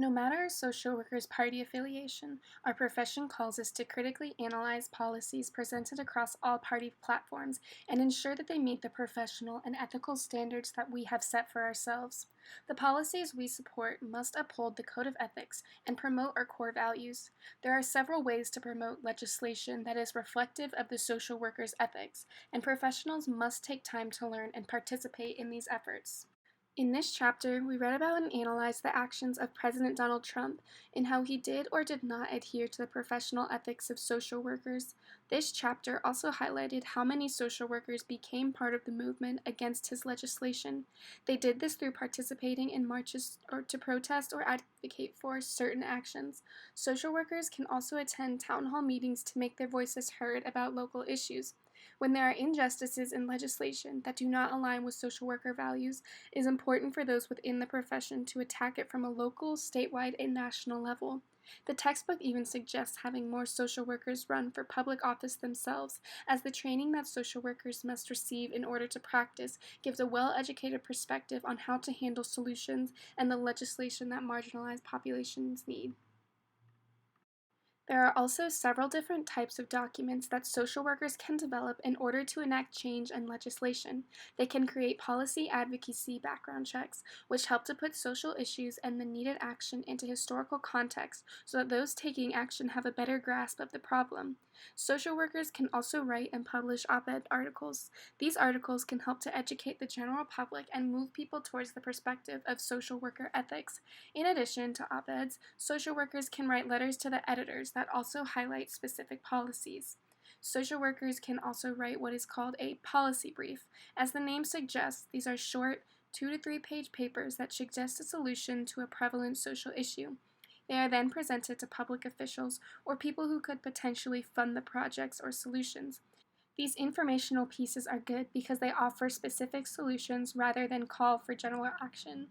No matter our social worker's party affiliation, our profession calls us to critically analyze policies presented across all party platforms and ensure that they meet the professional and ethical standards that we have set for ourselves. The policies we support must uphold the code of ethics and promote our core values. There are several ways to promote legislation that is reflective of the social worker's ethics, and professionals must take time to learn and participate in these efforts. In this chapter, we read about and analyzed the actions of President Donald Trump and how he did or did not adhere to the professional ethics of social workers. This chapter also highlighted how many social workers became part of the movement against his legislation. They did this through participating in marches or to protest or advocate for certain actions. Social workers can also attend town hall meetings to make their voices heard about local issues. When there are injustices in legislation that do not align with social worker values, it is important for those within the profession to attack it from a local, statewide, and national level. The textbook even suggests having more social workers run for public office themselves, as the training that social workers must receive in order to practice gives a well-educated perspective on how to handle solutions and the legislation that marginalized populations need. There are also several different types of documents that social workers can develop in order to enact change and legislation. They can create policy advocacy background checks, which help to put social issues and the needed action into historical context so that those taking action have a better grasp of the problem. Social workers can also write and publish op-ed articles. These articles can help to educate the general public and move people towards the perspective of social worker ethics. In addition to op-eds, social workers can write letters to the editors that also highlight specific policies. Social workers can also write what is called a policy brief. As the name suggests, these are short, 2 to 3 page papers that suggest a solution to a prevalent social issue. They are then presented to public officials or people who could potentially fund the projects or solutions. These informational pieces are good because they offer specific solutions rather than call for general action.